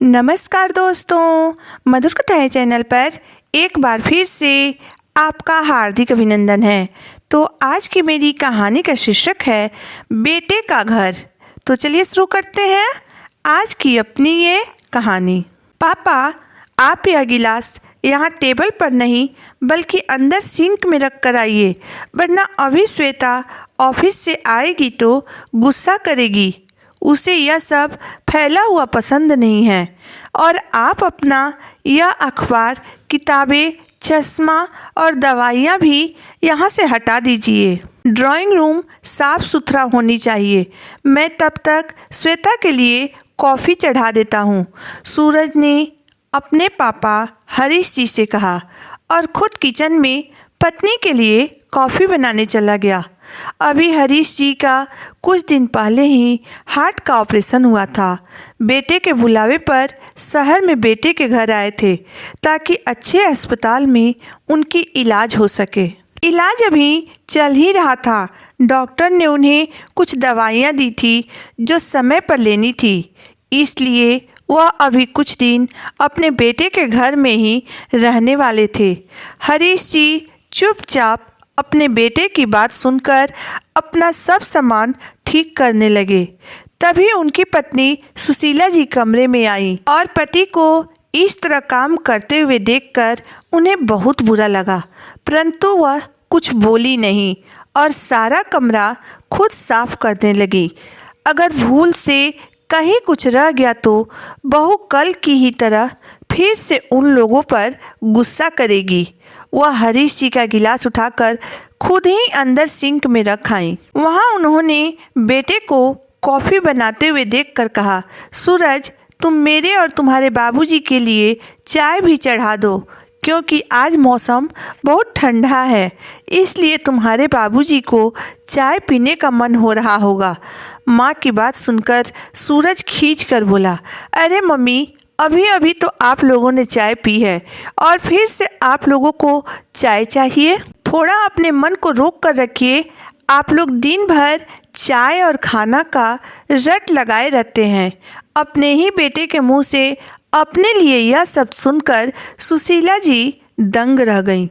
नमस्कार दोस्तों, मधुर कथाएं चैनल पर एक बार फिर से आपका हार्दिक अभिनंदन है। तो आज की मेरी कहानी का शीर्षक है बेटे का घर। तो चलिए शुरू करते हैं आज की अपनी ये कहानी। पापा, आप यह गिलास यहाँ टेबल पर नहीं बल्कि अंदर सिंक में रख कर आइए, वरना अभी श्वेता ऑफिस से आएगी तो गुस्सा करेगी। उसे यह सब फैला हुआ पसंद नहीं है। और आप अपना यह अखबार, किताबें, चश्मा और दवाइयाँ भी यहाँ से हटा दीजिए। ड्राइंग रूम साफ सुथरा होनी चाहिए। मैं तब तक श्वेता के लिए कॉफ़ी चढ़ा देता हूँ, सूरज ने अपने पापा हरीश जी से कहा और खुद किचन में पत्नी के लिए कॉफ़ी बनाने चला गया। अभी हरीश जी का कुछ दिन पहले ही हार्ट का ऑपरेशन हुआ था। बेटे के बुलावे पर शहर में बेटे के घर आए थे ताकि अच्छे अस्पताल में उनकी इलाज हो सके। इलाज अभी चल ही रहा था। डॉक्टर ने उन्हें कुछ दवाइयाँ दी थी जो समय पर लेनी थी, इसलिए वह अभी कुछ दिन अपने बेटे के घर में ही रहने वाले थे। हरीश जी चुपचाप अपने बेटे की बात सुनकर अपना सब सामान ठीक करने लगे। तभी उनकी पत्नी सुशीला जी कमरे में आई और पति को इस तरह काम करते हुए देखकर उन्हें बहुत बुरा लगा, परंतु वह कुछ बोली नहीं और सारा कमरा खुद साफ करने लगी। अगर भूल से कहीं कुछ रह गया तो बहू कल की ही तरह फिर से उन लोगों पर गुस्सा करेगी। वह हरीश जी का गिलास उठाकर खुद ही अंदर सिंक में रख आई। वहाँ उन्होंने बेटे को कॉफ़ी बनाते हुए देखकर कहा, सूरज, तुम मेरे और तुम्हारे बाबूजी के लिए चाय भी चढ़ा दो, क्योंकि आज मौसम बहुत ठंडा है, इसलिए तुम्हारे बाबूजी को चाय पीने का मन हो रहा होगा। माँ की बात सुनकर सूरज खींच कर बोला, अरे मम्मी, अभी अभी तो आप लोगों ने चाय पी है और फिर से आप लोगों को चाय चाहिए। थोड़ा अपने मन को रोक कर रखिए। आप लोग दिन भर चाय और खाना का रट लगाए रहते हैं। अपने ही बेटे के मुंह से अपने लिए यह सब सुनकर सुशीला जी दंग रह गईं।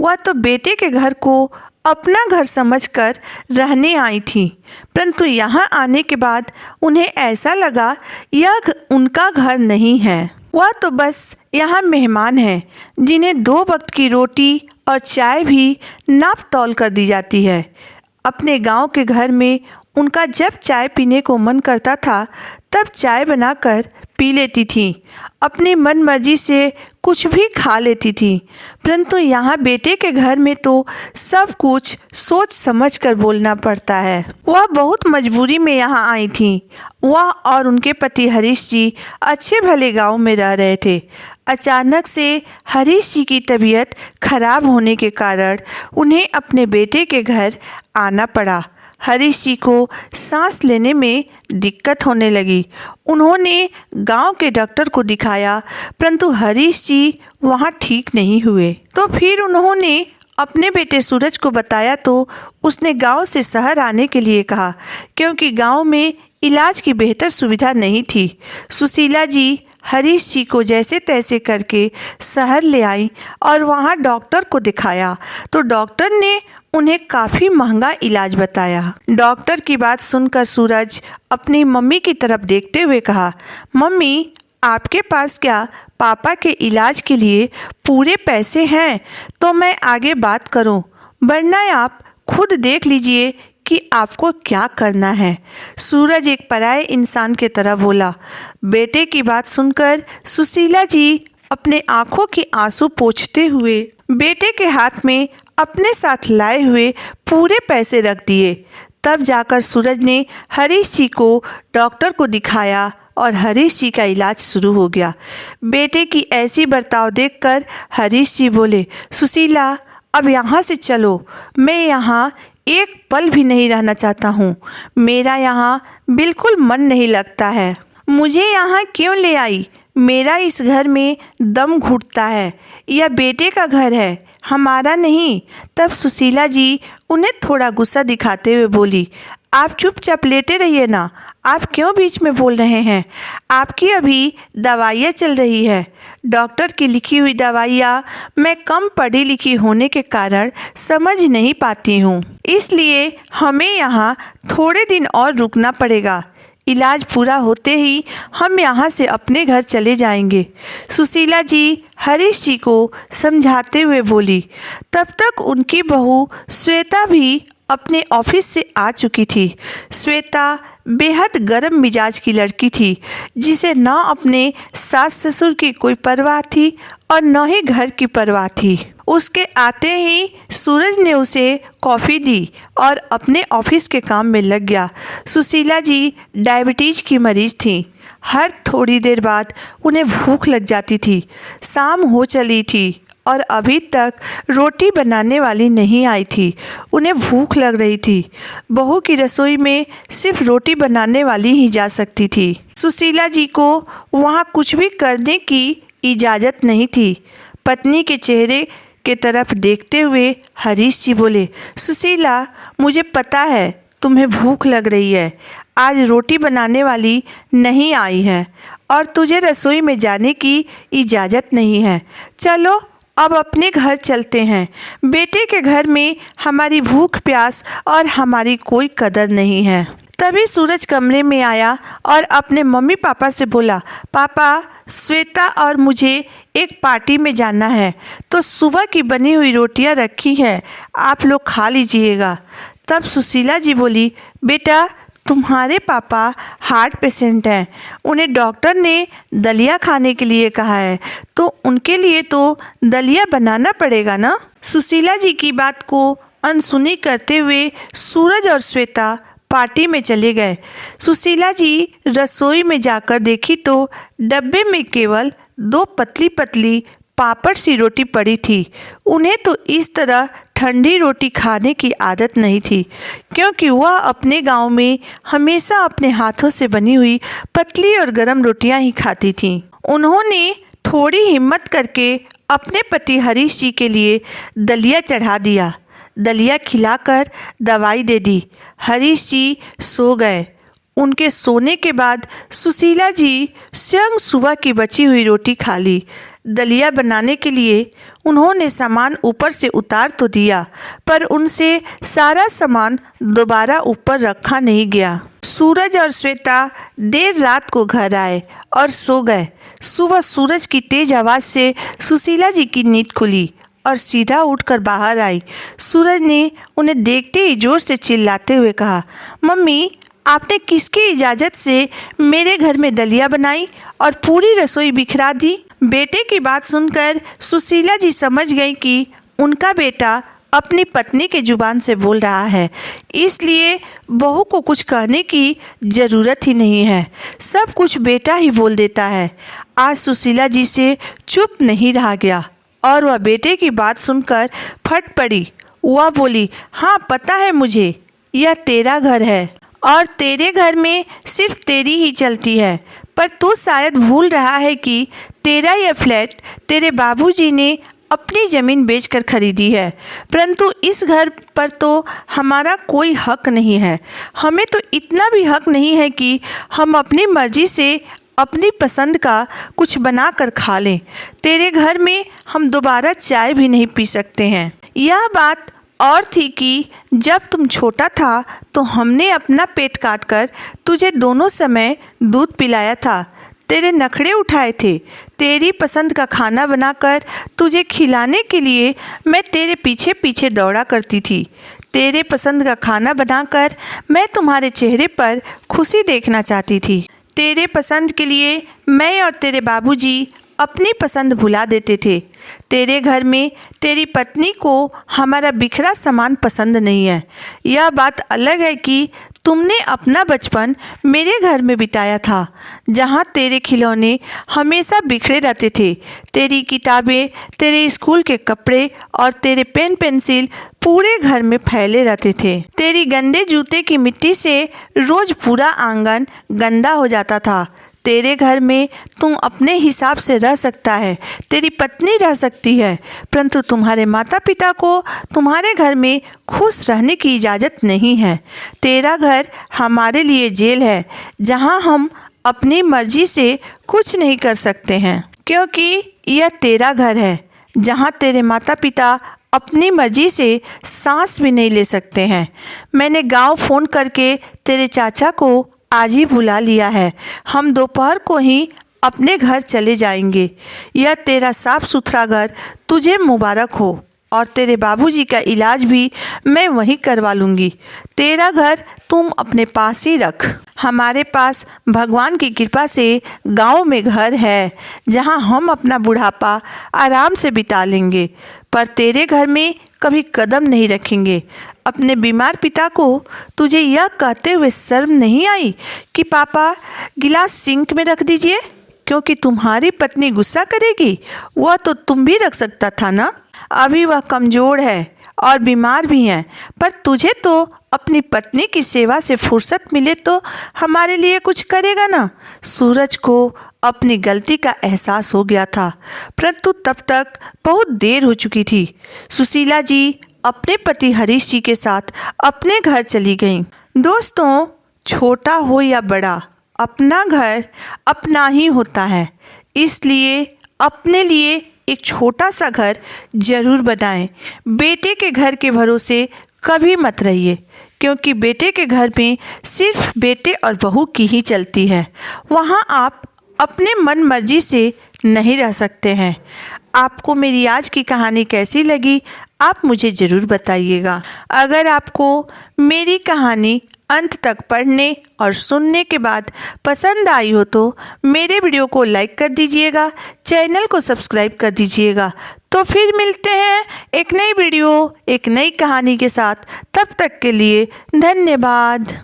वह तो बेटे के घर को अपना घर समझकर रहने आई थी, परंतु यहाँ आने के बाद उन्हें ऐसा लगा यह उनका घर नहीं है। वह तो बस यहाँ मेहमान हैं, जिन्हें 2 वक्त की रोटी और चाय भी नाप तौल कर दी जाती है। अपने गांव के घर में उनका जब चाय पीने को मन करता था तब चाय बनाकर पी लेती थी, अपनी मन मर्जी से कुछ भी खा लेती थी। परंतु यहाँ बेटे के घर में तो सब कुछ सोच समझ कर बोलना पड़ता है। वह बहुत मजबूरी में यहाँ आई थी। वह और उनके पति हरीश जी अच्छे भले गांव में रह रहे थे। अचानक से हरीश जी की तबीयत खराब होने के कारण उन्हें अपने बेटे के घर आना पड़ा। हरीश जी को सांस लेने में दिक्कत होने लगी। उन्होंने गांव के डॉक्टर को दिखाया, परंतु हरीश जी वहां ठीक नहीं हुए। तो फिर उन्होंने अपने बेटे सूरज को बताया तो उसने गांव से शहर आने के लिए कहा, क्योंकि गांव में इलाज की बेहतर सुविधा नहीं थी। सुशीला जी हरीश जी को जैसे तैसे करके शहर ले आई और वहाँ डॉक्टर को दिखाया तो डॉक्टर ने उन्हें काफ़ी महंगा इलाज बताया। डॉक्टर की बात सुनकर सूरज अपनी मम्मी की तरफ देखते हुए कहा, मम्मी, आपके पास क्या पापा के इलाज के लिए पूरे पैसे हैं तो मैं आगे बात करूं, वरना आप खुद देख लीजिए कि आपको क्या करना है। सूरज एक पराये इंसान की तरह बोला। बेटे की बात सुनकर सुशीला जी अपने आंखों की आंसू पोंछते हुए बेटे के हाथ में अपने साथ लाए हुए पूरे पैसे रख दिए। तब जाकर सूरज ने हरीश जी को डॉक्टर को दिखाया और हरीश जी का इलाज शुरू हो गया। बेटे की ऐसी बर्ताव देखकर हरीश जी बोले, सुशीला, अब यहाँ से चलो। मैं यहाँ एक पल भी नहीं रहना चाहता हूँ। मेरा यहाँ बिल्कुल मन नहीं लगता है। मुझे यहाँ क्यों ले आई? मेरा इस घर में दम घुटता है। यह बेटे का घर है, हमारा नहीं। तब सुशीला जी उन्हें थोड़ा गुस्सा दिखाते हुए बोली, आप चुपचाप लेटे रहिए ना, आप क्यों बीच में बोल रहे हैं? आपकी अभी दवाइयाँ चल रही है। डॉक्टर की लिखी हुई दवाइयाँ मैं कम पढ़ी लिखी होने के कारण समझ नहीं पाती हूँ, इसलिए हमें यहाँ थोड़े दिन और रुकना पड़ेगा। इलाज पूरा होते ही हम यहाँ से अपने घर चले जाएंगे, सुशीला जी हरीश जी को समझाते हुए बोली। तब तक उनकी बहू श्वेता भी अपने ऑफिस से आ चुकी थी। श्वेता बेहद गर्म मिजाज की लड़की थी, जिसे न अपने सास ससुर की कोई परवाह थी और न ही घर की परवाह थी। उसके आते ही सूरज ने उसे कॉफ़ी दी और अपने ऑफिस के काम में लग गया। सुशीला जी डायबिटीज़ की मरीज थी। हर थोड़ी देर बाद उन्हें भूख लग जाती थी। शाम हो चली थी और अभी तक रोटी बनाने वाली नहीं आई थी। उन्हें भूख लग रही थी। बहू की रसोई में सिर्फ रोटी बनाने वाली ही जा सकती थी। सुशीला जी को वहाँ कुछ भी करने की इजाज़त नहीं थी। पत्नी के चेहरे के तरफ देखते हुए हरीश जी बोले, सुशीला, मुझे पता है तुम्हें भूख लग रही है। आज रोटी बनाने वाली नहीं आई है और तुझे रसोई में जाने की इजाज़त नहीं है। चलो अब अपने घर चलते हैं। बेटे के घर में हमारी भूख प्यास और हमारी कोई कदर नहीं है। तभी सूरज कमरे में आया और अपने मम्मी पापा से बोला, पापा, श्वेता और मुझे एक पार्टी में जाना है, तो सुबह की बनी हुई रोटियां रखी है, आप लोग खा लीजिएगा। तब सुशीला जी बोली, बेटा, तुम्हारे पापा हार्ट पेशेंट हैं, उन्हें डॉक्टर ने दलिया खाने के लिए कहा है, तो उनके लिए तो दलिया बनाना पड़ेगा ना। सुशीला जी की बात को अनसुनी करते हुए सूरज और श्वेता पार्टी में चले गए। सुशीला जी रसोई में जाकर देखी तो डब्बे में केवल 2 पतली पतली पापड़ सी रोटी पड़ी थी। उन्हें तो इस तरह ठंडी रोटी खाने की आदत नहीं थी, क्योंकि वह अपने गांव में हमेशा अपने हाथों से बनी हुई पतली और गर्म रोटियां ही खाती थीं। उन्होंने थोड़ी हिम्मत करके अपने पति हरीश जी के लिए दलिया चढ़ा दिया। दलिया खिलाकर दवाई दे दी। हरीश जी सो गए। उनके सोने के बाद सुशीला जी स्वयं सुबह की बची हुई रोटी खा ली। दलिया बनाने के लिए उन्होंने सामान ऊपर से उतार तो दिया, पर उनसे सारा सामान दोबारा ऊपर रखा नहीं गया। सूरज और श्वेता देर रात को घर आए और सो गए। सुबह सूरज की तेज आवाज़ से सुशीला जी की नींद खुली और सीधा उठकर बाहर आई। सूरज ने उन्हें देखते ही जोर से चिल्लाते हुए कहा, मम्मी, आपने किसकी इजाज़त से मेरे घर में दलिया बनाई और पूरी रसोई बिखरा दी? बेटे की बात सुनकर सुशीला जी समझ गई कि उनका बेटा अपनी पत्नी के जुबान से बोल रहा है, इसलिए बहू को कुछ कहने की ज़रूरत ही नहीं है। सब कुछ बेटा ही बोल देता है। आज सुशीला जी से चुप नहीं रहा गया और वह बेटे की बात सुनकर फट पड़ी। वह बोली, हाँ, पता है मुझे, यह तेरा घर है और तेरे घर में सिर्फ तेरी ही चलती है, पर तू शायद भूल रहा है कि तेरा यह फ्लैट तेरे बाबूजी ने अपनी ज़मीन बेचकर खरीदी है, परंतु इस घर पर तो हमारा कोई हक नहीं है। हमें तो इतना भी हक नहीं है कि हम अपनी मर्जी से अपनी पसंद का कुछ बना कर खा लें। तेरे घर में हम दोबारा चाय भी नहीं पी सकते हैं। यह बात और थी कि जब तुम छोटा था तो हमने अपना पेट काटकर तुझे दोनों समय दूध पिलाया था, तेरे नखरे उठाए थे। तेरी पसंद का खाना बनाकर तुझे खिलाने के लिए मैं तेरे पीछे पीछे दौड़ा करती थी। तेरे पसंद का खाना बनाकर मैं तुम्हारे चेहरे पर खुशी देखना चाहती थी। तेरे पसंद के लिए मैं और तेरे बाबूजी अपनी पसंद भुला देते थे। तेरे घर में तेरी पत्नी को हमारा बिखरा सामान पसंद नहीं है। यह बात अलग है कि तुमने अपना बचपन मेरे घर में बिताया था, जहाँ तेरे खिलौने हमेशा बिखरे रहते थे। तेरी किताबें, तेरे स्कूल के कपड़े और तेरे पेन पेंसिल पूरे घर में फैले रहते थे। तेरी गंदे जूते की मिट्टी से रोज़ पूरा आंगन गंदा हो जाता था। तेरे घर में तुम अपने हिसाब से रह सकता है, तेरी पत्नी रह सकती है, परंतु तुम्हारे माता पिता को तुम्हारे घर में खुश रहने की इजाज़त नहीं है। तेरा घर हमारे लिए जेल है, जहां हम अपनी मर्जी से कुछ नहीं कर सकते हैं, क्योंकि यह तेरा घर है जहां तेरे माता पिता अपनी मर्जी से सांस भी नहीं ले सकते हैं। मैंने गांव फ़ोन करके तेरे चाचा को आज ही बुला लिया है। हम दोपहर को ही अपने घर चले जाएंगे। यह तेरा साफ सुथरा घर तुझे मुबारक हो, और तेरे बाबूजी का इलाज भी मैं वहीं करवा लूँगी। तेरा घर तुम अपने पास ही रख। हमारे पास भगवान की कृपा से गांव में घर है, जहां हम अपना बुढ़ापा आराम से बिता लेंगे, पर तेरे घर में कभी कदम नहीं रखेंगे। अपने बीमार पिता को तुझे यह कहते हुए शर्म नहीं आई कि पापा गिलास सिंक में रख दीजिए, क्योंकि तुम्हारी पत्नी गुस्सा करेगी? वह तो तुम भी रख सकता था ना। अभी वह कमज़ोर है और बीमार भी हैं, पर तुझे तो अपनी पत्नी की सेवा से फुर्सत मिले तो हमारे लिए कुछ करेगा ना। सूरज को अपनी गलती का एहसास हो गया था, परंतु तब तक बहुत देर हो चुकी थी। सुशीला जी अपने पति हरीश जी के साथ अपने घर चली गईं। दोस्तों, छोटा हो या बड़ा, अपना घर अपना ही होता है, इसलिए अपने लिए एक छोटा सा घर जरूर बनाएं। बेटे के घर के भरोसे कभी मत रहिए, क्योंकि बेटे के घर में सिर्फ बेटे और बहू की ही चलती है। वहाँ आप अपने मन मर्जी से नहीं रह सकते हैं। आपको मेरी आज की कहानी कैसी लगी, आप मुझे ज़रूर बताइएगा। अगर आपको मेरी कहानी अंत तक पढ़ने और सुनने के बाद पसंद आई हो तो मेरे वीडियो को लाइक कर दीजिएगा, चैनल को सब्सक्राइब कर दीजिएगा। तो फिर मिलते हैं एक नई वीडियो, एक नई कहानी के साथ। तब तक के लिए धन्यवाद।